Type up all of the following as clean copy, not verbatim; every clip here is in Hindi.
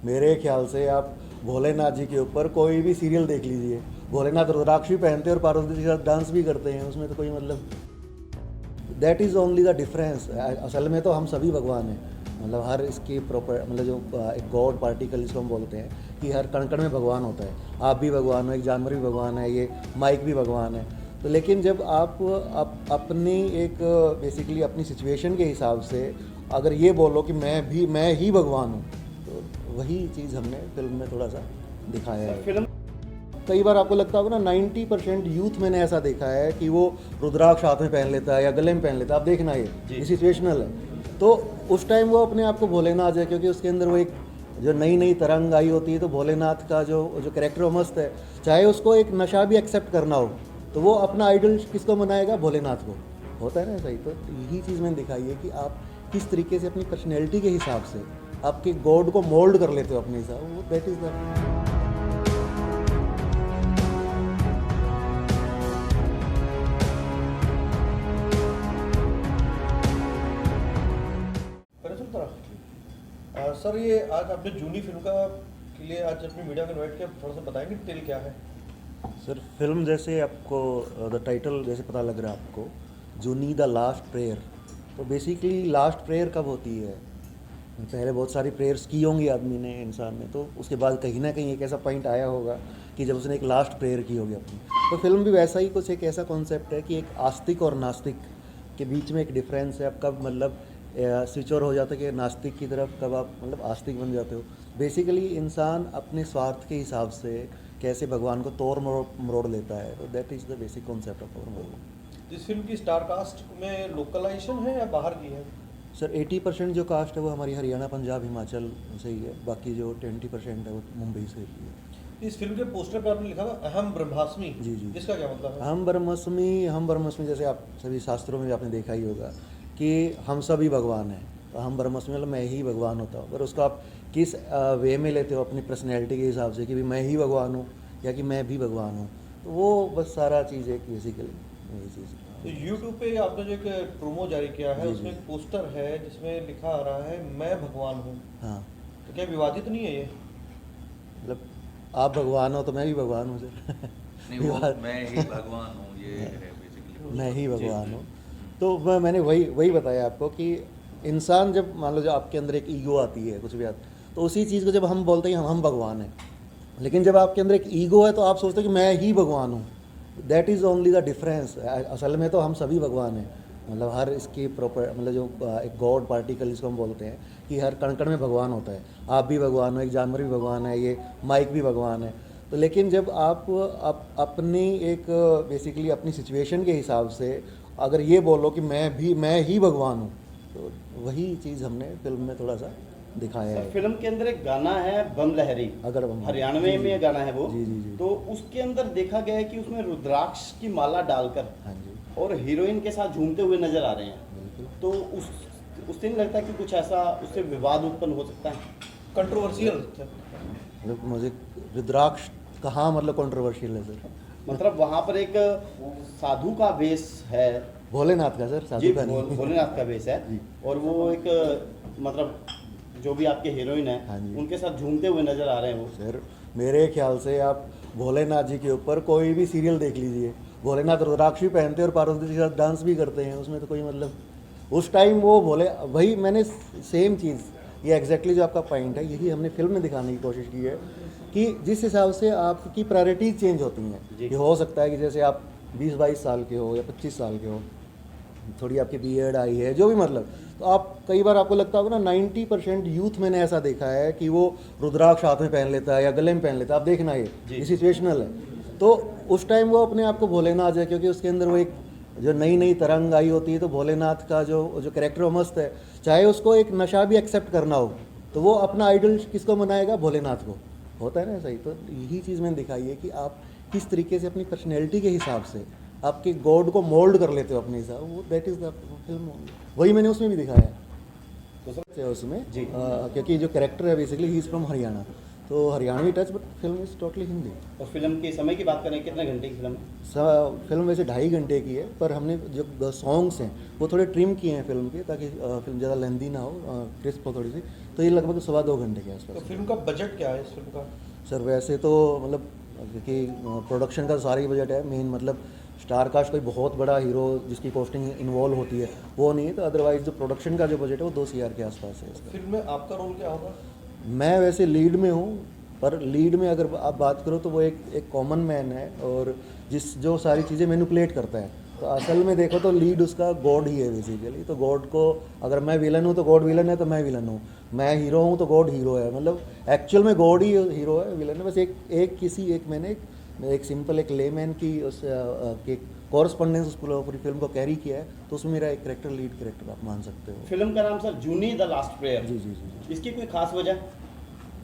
मेरे ख्याल से आप भोलेनाथ जी के ऊपर कोई भी सीरियल देख लीजिए, भोलेनाथ रुद्राक्ष भी पहनते हैं और पार्वती जी के साथ डांस भी करते हैं, उसमें तो कोई मतलब that is only the difference. असल में तो हम सभी भगवान हैं, मतलब हर इसकी प्रॉपर मतलब जो एक गॉड पार्टिकल जिसको हम बोलते हैं कि हर कण कण में भगवान होता है। आप भी भगवान हो, एक जानवर भी भगवान है, ये माइक भी भगवान है। तो लेकिन जब आप अपनी एक बेसिकली अपनी सिचुएशन के हिसाब से अगर ये बोलो कि मैं ही भगवान हूँ, तो वही चीज़ हमने फिल्म में थोड़ा सा दिखाया है। फिल्म कई बार आपको लगता होगा ना 90% यूथ मैंने ऐसा देखा है कि वो रुद्राक्ष हाथ में पहन लेता है या गले में पहन लेता है। आप देखना ये सिचुएशनल है। तो उस टाइम वो अपने आप को भोलेनाथ है, क्योंकि उसके अंदर वो एक जो नई नई तरंग आई होती है। तो भोलेनाथ का जो जो कैरेक्टर वो मस्त है, चाहे उसको एक नशा भी एक्सेप्ट करना हो तो वो अपना आइडल किसको मनाएगा, भोलेनाथ को। होता है ना सही। तो यही चीज़ मैंने दिखाई है कि आप किस तरीके से अपनी पर्सनैलिटी के हिसाब से आपके गॉड को मोल्ड कर लेते हो अपने हिसाब, वो दैट इज़ द सर, ये आज आपने जूनी फिल्म का के लिए आज अपनी मीडिया को इन्वाइट किया, थोड़ा सा बताएंगे डिटेल क्या है? सर फिल्म जैसे आपको द टाइटल जैसे पता लग रहा है आपको, जूनी द लास्ट प्रेयर। तो बेसिकली लास्ट प्रेयर कब होती है? पहले बहुत सारी प्रेयर्स की होंगी आदमी ने, इंसान ने, तो उसके बाद कहीं ना कहीं एक ऐसा पॉइंट आया होगा कि जब उसने एक लास्ट प्रेयर की होगी अपनी। तो फिल्म भी वैसा ही कुछ एक ऐसा कॉन्सेप्ट है कि एक आस्तिक और नास्तिक के बीच में एक डिफरेंस है। आप कब मतलब स्विच ओवर हो जाता है कि नास्तिक की तरफ, कब आप मतलब आस्तिक बन जाते हो। बेसिकली इंसान अपने स्वार्थ के हिसाब से कैसे भगवान को तोड़ मरोड़ लेता है। तो that is the basic concept of our movie. इस फिल्म की स्टार कास्ट में लोकलाइजेशन है या बाहर की है? सर 80% जो कास्ट है वो हमारी हरियाणा, पंजाब, हिमाचल से ही है। बाकी जो 20% है वो मुंबई से ही है। इस फिल्म के पोस्टर पर आपने लिखा था अहम ब्रह्मास्मि। जी जी। इसका क्या मतलब है? हम ब्रह्मस्मि जैसे आप सभी शास्त्रों में भी आपने देखा ही होगा कि हम सभी भगवान हैं। तो हम ब्रह्मस्मि मतलब मैं ही भगवान होता हूँ। पर उसको आप किस वे में लेते हो अपनी पर्सनैलिटी के हिसाब से कि भी मैं ही भगवान हूँ या कि मैं भी भगवान हूँ, तो वो बस सारा चीज़ एक बेसिकली यही चीज़। तो यूट्यूब पे आपने जो एक प्रोमो जारी किया है, जी, उसमें जी। एक पोस्टर है जिसमें लिखा आ रहा है मैं भगवान हूँ। हाँ, तो क्या विवादित नहीं है ये? मतलब आप भगवान हो तो मैं भी भगवान हूँ सर। नहीं, वो मैं ही भगवान हूँ, ये है बेसिकली। मैं ही भगवान हूँ। तो मैंने वही बताया आपको कि इंसान जब मान लो जो आपके अंदर एक ईगो आती है, कुछ भी आता, तो उसी चीज़ को जब हम बोलते हैं हम भगवान हैं, लेकिन जब आपके अंदर एक ईगो है तो आप सोचते हो कि मैं ही भगवान हूँ। That is only the difference. असल में तो हम सभी भगवान हैं, मतलब हर इसकी प्रॉपर मतलब जो एक गॉड पार्टिकल जिसको हम बोलते हैं कि हर कण कण में भगवान होता है। आप भी भगवान हो, एक जानवर भी भगवान है, ये माइक भी भगवान है। तो लेकिन जब आप अपनी एक बेसिकली अपनी सिचुएशन के हिसाब से अगर ये बोलो कि मैं ही भगवान हूँ, तो वही चीज़ हमने फिल्म में थोड़ा सा दिखाया है। फिल्म के अंदर एक गाना है बम लहरी, अगर बम, हरियाणवी जी, में जी। ये गाना है वो। जी, जी, जी। तो उसके अंदर देखा गया है कि उसमें रुद्राक्ष की माला डालकर हाँ जी, और हीरोइन के साथ झूमते हुए नजर आ रहे हैं। बिल्कुल। तो उससे नहीं लगता कि कुछ ऐसा उससे विवाद उत्पन्न हो सकता है? कंट्रोवर्शियल। मतलब मुझे रुद्राक्ष कहाँ मतलब कंट्रोवर्शियल है सर? मतलब वहाँ पर एक साधु का वेश है। भोलेनाथ का सर, जी, साधु का नहीं। भोलेनाथ का वेश है। जी। और वो एक मतलब जो भी आपके हीरोइन हाँ है जी। उनके साथ झूमते हुए नजर आ रहे हैं वो। सर मेरे ख्याल से आप भोलेनाथ जी के ऊपर कोई भी सीरियल देख लीजिए, भोलेनाथ रुद्राक्ष भी पहनते हैं और पार्वती जी के साथ डांस भी करते हैं, उसमें तो कोई मतलब उस टाइम वो भोले वही मैंने सेम चीज़, ये एग्जैक्टली जो आपका पॉइंट है यही हमने फिल्म में दिखाने की कोशिश की है कि जिस हिसाब से आपकी प्रायोरिटीज चेंज होती हैं। ये हो सकता है कि जैसे आप 20-22 साल के हो या 25 साल के हो, थोड़ी आपकी बीएड आई है, जो भी मतलब, तो आप कई बार आपको लगता होगा ना 90% यूथ मैंने ऐसा देखा है कि वो रुद्राक्ष हाथ में पहन लेता है या गले में पहन लेता है। आप देखना ये सिचुएशनल है। तो उस टाइम वो अपने आप को भोलेनाथ है, क्योंकि उसके अंदर वो एक जो नई नई तरंग आई होती है। तो भोलेनाथ का जो जो कैरेक्टर वो मस्त है, चाहे उसको एक नशा भी एक्सेप्ट करना हो तो वो अपना आइडल किसको मनाएगा, भोलेनाथ को। होता है ना सही। तो यही चीज़ मैंने दिखाई है कि आप किस तरीके से अपनी पर्सनैलिटी के हिसाब से आपके गॉड को मोल्ड कर लेते हो अपने हिसाब, वो दैट इज़ द फिल्म। वही मैंने उसमें भी दिखाया है। तो सर उसमें जी। क्योंकि जो कैरेक्टर है basically he is from Haryana, तो Haryanvi touch, but film is totally Hindi. और फिल्म के समय की बात करें, कितने घंटे की फिल्म है? फिल्म वैसे 2.5 घंटे की है, पर हमने जो सॉन्ग्स हैं वो थोड़े ट्रिम किए हैं फिल्म के, ताकि फिल्म ज़्यादा लेंदी ना हो, क्रिस्प हो थोड़ी सी। तो ये लगभग 2.25 घंटे के तो आसपास। फिल्म का बजट क्या है इस फिल्म का? सर वैसे तो मतलब क्योंकि प्रोडक्शन का सारा ही बजट है, मेन मतलब स्टार कास्ट कोई बहुत बड़ा हीरो जिसकी कॉस्टिंग इन्वॉल्व होती है वो नहीं है, तो अदरवाइज जो प्रोडक्शन का जो बजट है वो 2 CR के आसपास है इसका। फिल्म में आपका रोल क्या होगा? मैं वैसे लीड में हूँ, पर लीड में अगर आप बात करो तो वो एक कॉमन मैन है, और जो सारी चीज़ें मैनिपुलेट करता है। तो असल में देखो तो लीड उसका गॉड ही है बेसिकली। तो गॉड को, अगर मैं विलन हूँ तो गॉड विलन है, तो मैं विलन हूँ। मैं हीरो हूँ तो गॉड हीरो है, मतलब एक्चुअल में गॉड ही हीरो है, विलन है। बस मैंने एक सिंपल एक लेमैन की उस कॉरस्पॉन्डेंस उस पूरी फिल्म को कैरी किया है, तो उसमें मेरा एक कैरेक्टर लीड कैरेक्टर आप मान सकते हो। फिल्म का नाम सर जूनी द लास्ट प्रेयर। जी जी जी जी। इसकी कोई खास वजह?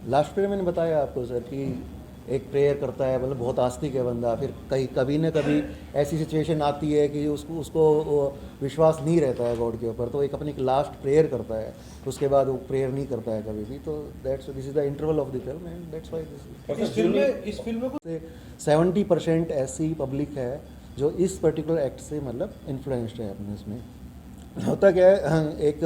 लास्ट प्रेयर मैंने बताया आपको सर कि एक प्रेयर करता है, मतलब बहुत आस्तिक है बंदा, फिर कभी न कभी ऐसी सिचुएशन आती है कि उसको विश्वास नहीं रहता है गॉड के ऊपर, तो एक अपनी लास्ट प्रेयर करता है, उसके बाद वो प्रेयर नहीं करता है कभी भी। तो this is the interval of the film, and that's why इस फिल्म में से 70% ऐसी पब्लिक है जो इस पर्टिकुलर एक्ट से मतलब इन्फ्लुएंस्ड है अपने इसमें। होता क्या है, एक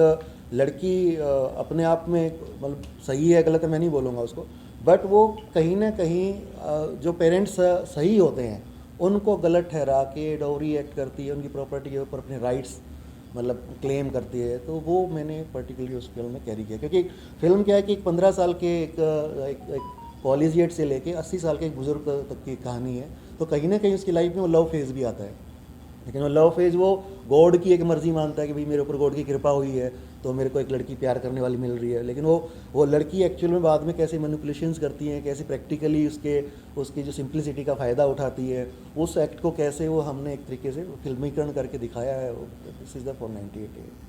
लड़की अपने आप में मतलब सही है गलत है मैं नहीं बोलूँगा उसको, बट वो कहीं ना कहीं जो पेरेंट्स सही होते हैं उनको गलत ठहरा के डाउरी एक्ट करती है, उनकी प्रॉपर्टी के ऊपर अपने राइट्स मतलब क्लेम करती है। तो वो मैंने पर्टिकुलरली उस फिल्म में कैरी किया, क्योंकि फिल्म क्या है कि 15 साल के एक कॉलेजिएट से लेके 80 साल के एक बुजुर्ग तक की कहानी है। तो कहीं ना कहीं उसकी लाइफ में वो लव फेज़ भी आता है, लेकिन वो लव फेज़ वो गॉड की एक मर्जी मानता है कि भाई मेरे ऊपर गॉड की कृपा हुई है तो मेरे को एक लड़की प्यार करने वाली मिल रही है। लेकिन वो लड़की एक्चुअल में बाद में कैसे मैनिपुलेशंस करती हैं, कैसे प्रैक्टिकली उसकी जो सिंप्लिसिटी का फ़ायदा उठाती है, उस एक्ट को कैसे वो हमने एक तरीके से फिल्मीकरण करके दिखाया है। दिस इज़ द 498 है।